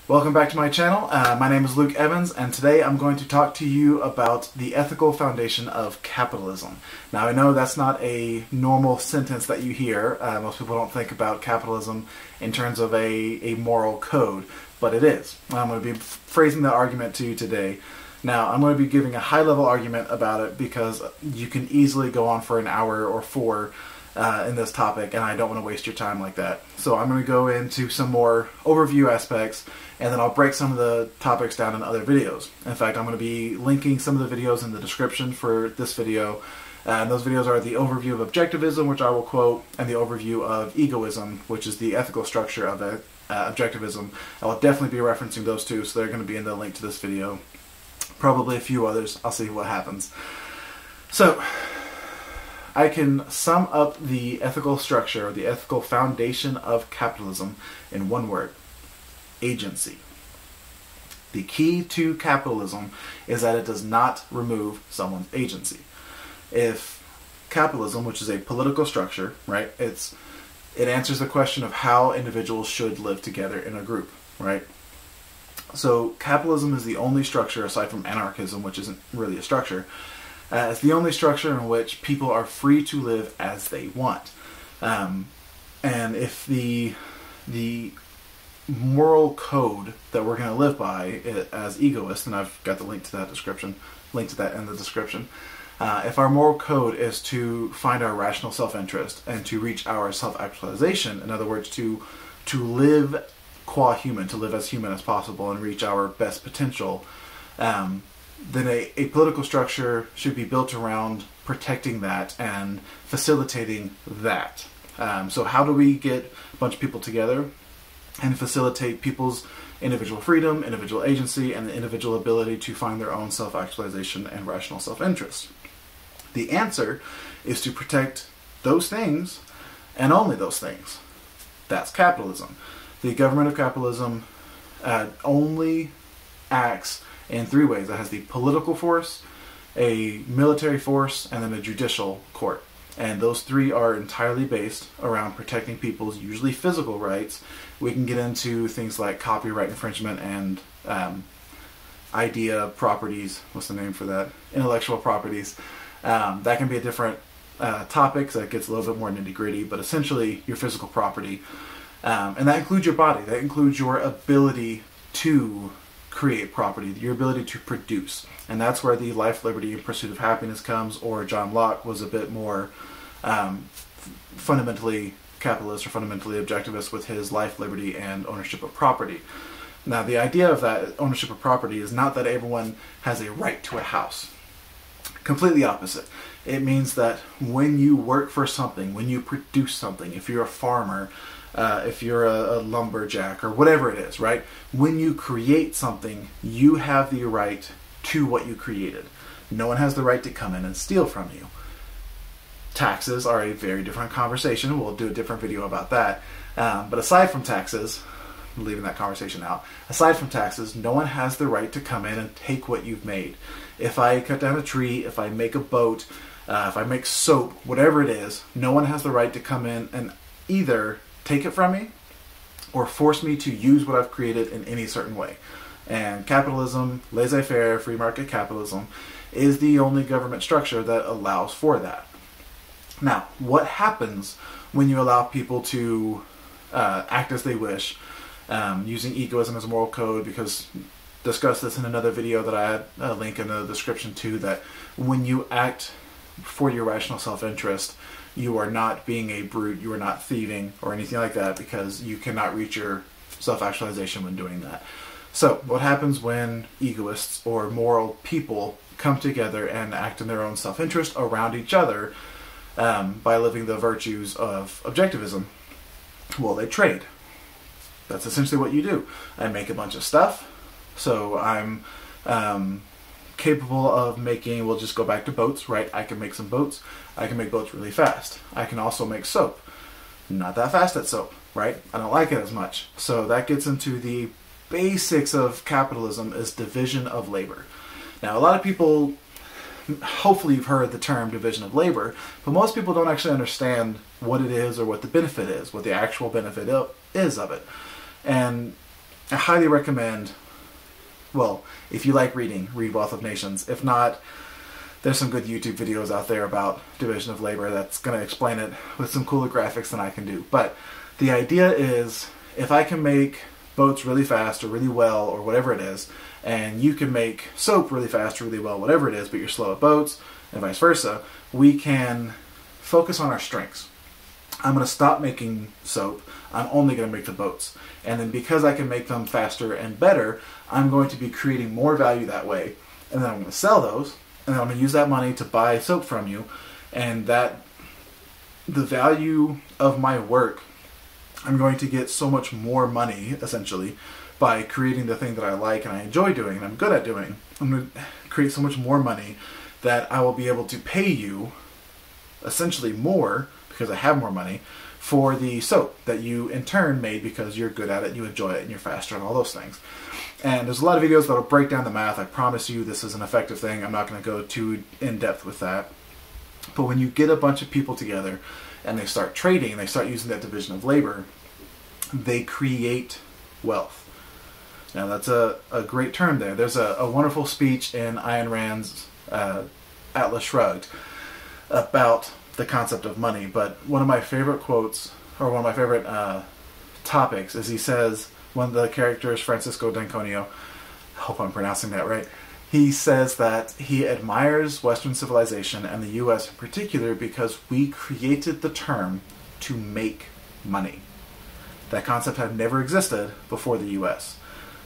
Welcome back to my channel. My name is Luke Evans, and today I'm going to talk to you about the ethical foundation of capitalism. Now, I know that's not a normal sentence that you hear. Most people don't think about capitalism in terms of a moral code, but it is. I'm going to be phrasing the argument to you today. Now, I'm going to be giving a high-level argument about it because you can easily go on for an hour or four in this topic, and I don't want to waste your time like that. So I'm going to go into some more overview aspects, and then I'll break some of the topics down in other videos. In fact, I'm going to be linking some of the videos in the description for this video. And those videos are the overview of Objectivism, which I will quote, and the overview of Egoism, which is the ethical structure of Objectivism. I will definitely be referencing those two, so they're going to be in the link to this video. Probably a few others. I'll see what happens. So, I can sum up the ethical structure, or the ethical foundation of capitalism in one word: agency. The key to capitalism is that it does not remove someone's agency. If capitalism, which is a political structure, right, it answers the question of how individuals should live together in a group, right? So capitalism is the only structure, aside from anarchism, which isn't really a structure, it's the only structure in which people are free to live as they want. And if the moral code that we're going to live by as egoists, and I've got the link to that in the description, if our moral code is to find our rational self-interest and to reach our self-actualization, in other words, to live qua human, to live as human as possible and reach our best potential, then a political structure should be built around protecting that and facilitating that. So how do we get a bunch of people together and facilitate people's individual freedom, individual agency, and the individual ability to find their own self-actualization and rational self-interest? The answer is to protect those things and only those things. That's capitalism. The government of capitalism only acts in three ways. It has the political force, a military force, and then a judicial court. And those three are entirely based around protecting people's usually physical rights. We can get into things like copyright infringement and idea properties. What's the name for that? Intellectual properties. That can be a different topic, so that gets a little bit more nitty-gritty, but essentially your physical property. And that includes your body. That includes your ability to create property, your ability to produce. And that's where the life, liberty, and pursuit of happiness comes, or John Locke was a bit more fundamentally capitalist or fundamentally objectivist with his life, liberty, and ownership of property. Now, the idea of that ownership of property is not that everyone has a right to a house. Completely opposite. It means that when you work for something, when you produce something, if you're a farmer, if you're a lumberjack, or whatever it is, right? When you create something, you have the right to what you created. No one has the right to come in and steal from you. Taxes are a very different conversation. We'll do a different video about that. But aside from taxes, I'm leaving that conversation out. Aside from taxes, no one has the right to come in and take what you've made. If I cut down a tree, if I make a boat, if I make soap, whatever it is, no one has the right to come in and either take it from me or force me to use what I've created in any certain way. And capitalism, laissez-faire, free market capitalism, is the only government structure that allows for that. Now, what happens when you allow people to act as they wish, using egoism as a moral code? Because discuss this in another video that I had a link in the description to, that when you act for your rational self-interest, you are not being a brute, you are not thieving or anything like that, because you cannot reach your self-actualization when doing that. So, what happens when egoists or moral people come together and act in their own self-interest around each other by living the virtues of objectivism? Well, they trade. That's essentially what you do. I make a bunch of stuff, so I'm capable of making, we'll just go back to boats, right? I can make some boats. I can make boats really fast. I can also make soap. Not that fast at soap, right? I don't like it as much. So that gets into the basics of capitalism, is division of labor. Now, a lot of people, hopefully you've heard the term division of labor, but most people don't actually understand what it is or what the benefit is, what the actual benefit is of it. And I highly recommend, well, if you like reading, read Wealth of Nations. If not, there's some good YouTube videos out there about division of labor that's going to explain it with some cooler graphics than I can do. But the idea is, if I can make boats really fast or really well or whatever it is, and you can make soap really fast or really well, whatever it is, but you're slow at boats, and vice versa, we can focus on our strengths. I'm going to stop making soap. I'm only going to make the boats. And then because I can make them faster and better, I'm going to be creating more value that way. And then I'm going to sell those, and then I'm going to use that money to buy soap from you. And that, the value of my work, I'm going to get so much more money, essentially, by creating the thing that I like and I enjoy doing and I'm good at doing. I'm going to create so much more money that I will be able to pay you essentially more, because I have more money, for the soap that you in turn made because you're good at it, you enjoy it, and you're faster and all those things. And there's a lot of videos that'll break down the math. I promise you this is an effective thing. I'm not going to go too in-depth with that. But when you get a bunch of people together and they start trading and they start using that division of labor, they create wealth. Now that's a great term there. There's a wonderful speech in Ayn Rand's Atlas Shrugged about the concept of money, but one of my favorite quotes, or one of my favorite topics, is he says, one of the characters, Francisco D'Anconio, I hope I'm pronouncing that right, he says that he admires Western civilization and the US in particular because we created the term to make money. That concept had never existed before the US.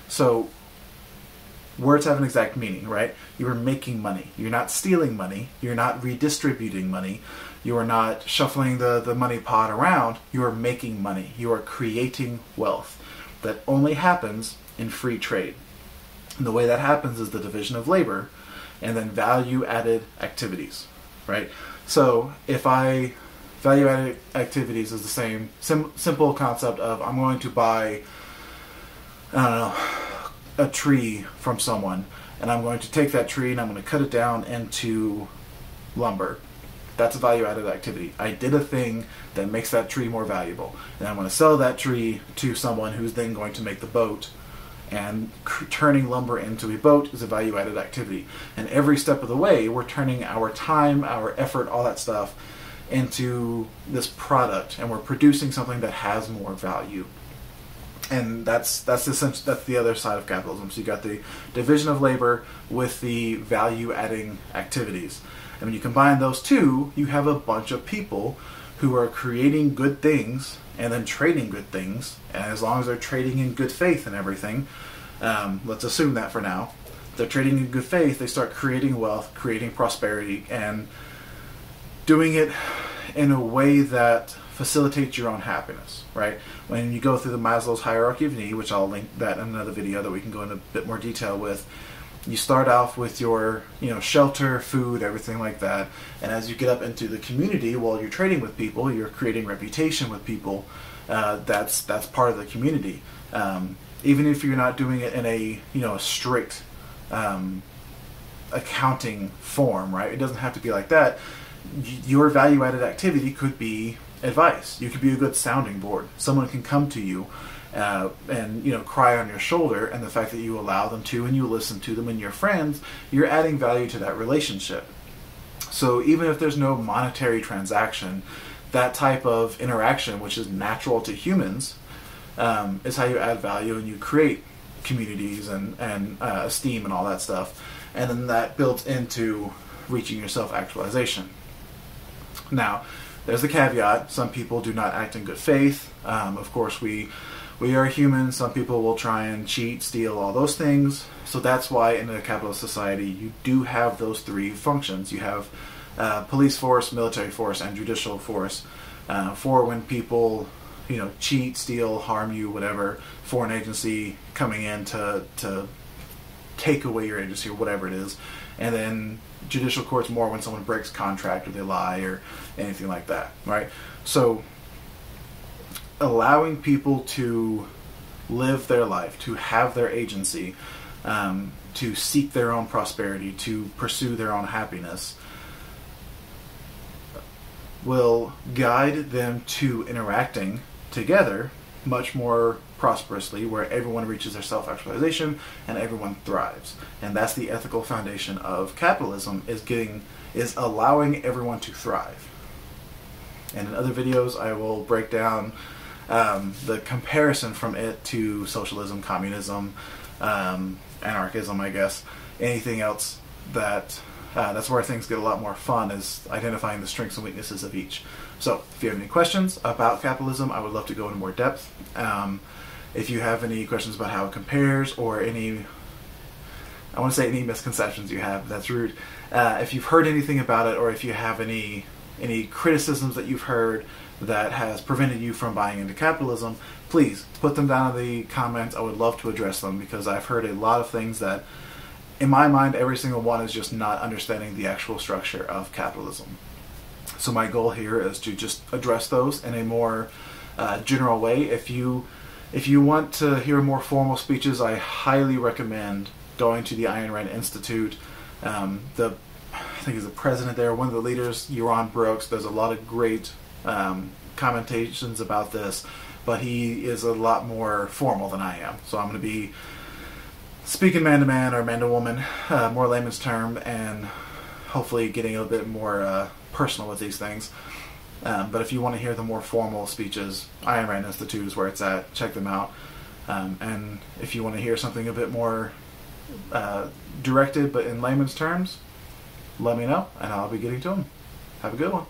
So words have an exact meaning, right? You are making money. You're not stealing money. You're not redistributing money. You are not shuffling the money pot around. You are making money. You are creating wealth. That only happens in free trade. And the way that happens is the division of labor and then value-added activities, right? So if value-added activities is the same simple concept of I'm going to buy, I don't know, a tree from someone, and I'm going to take that tree and I'm going to cut it down into lumber. That's a value-added activity. I did a thing that makes that tree more valuable, and I'm going to sell that tree to someone who's then going to make the boat, and turning lumber into a boat is a value-added activity. And every step of the way, we're turning our time, our effort, all that stuff into this product, and we're producing something that has more value. And that's the other side of capitalism. So you got the division of labor with the value-adding activities. And when you combine those two, you have a bunch of people who are creating good things and then trading good things. And as long as they're trading in good faith and everything, let's assume that for now, they're trading in good faith, they start creating wealth, creating prosperity, and doing it in a way that facilitates your own happiness, right? When you go through the Maslow's hierarchy of need, which I'll link that in another video that we can go into a bit more detail with, you start off with your, shelter, food, everything like that, and as you get up into the community, while you're trading with people, you're creating reputation with people. That's part of the community. Even if you're not doing it in a a strict accounting form, right? It doesn't have to be like that. Your value-added activity could be advice. You could be a good sounding board. Someone can come to you and cry on your shoulder, and the fact that you allow them to and you listen to them and your friends, you're adding value to that relationship. So even if there's no monetary transaction, that type of interaction, which is natural to humans, is how you add value and you create communities and esteem and all that stuff. And then that builds into reaching your self-actualization. Now, there's the caveat. Some people do not act in good faith. Of course, we are human. Some people will try and cheat, steal, all those things. So that's why in a capitalist society, you do have those three functions. You have police force, military force, and judicial force. For when people, cheat, steal, harm you, whatever, foreign agency coming in to take away your agency or whatever it is. And then judicial courts more when someone breaks contract or they lie or anything like that, right? So allowing people to live their life, to have their agency, to seek their own prosperity, to pursue their own happiness, will guide them to interacting together much more prosperously, where everyone reaches their self-actualization and everyone thrives. And that's the ethical foundation of capitalism, is allowing everyone to thrive. And in other videos I will break down the comparison from it to socialism, communism, anarchism, I guess, anything else that's where things get a lot more fun, is identifying the strengths and weaknesses of each. So if you have any questions about capitalism, I would love to go into more depth. If you have any questions about how it compares, or any misconceptions you have, that's rude. If you've heard anything about it, or if you have any criticisms that you've heard that has prevented you from buying into capitalism, please put them down in the comments. I would love to address them, because I've heard a lot of things that, in my mind, every single one is just not understanding the actual structure of capitalism. So my goal here is to just address those in a more general way. If you want to hear more formal speeches, I highly recommend going to the Ayn Rand Institute. I think he's the president there, one of the leaders, Yaron Brooks, does a lot of great commentations about this, but he is a lot more formal than I am. So I'm going to be speaking man-to-man or man-to-woman, more layman's term, and hopefully getting a little bit more personal with these things. But if you want to hear the more formal speeches, Ayn Rand Institute is where it's at. Check them out. And if you want to hear something a bit more directed but in layman's terms, let me know, and I'll be getting to them. Have a good one.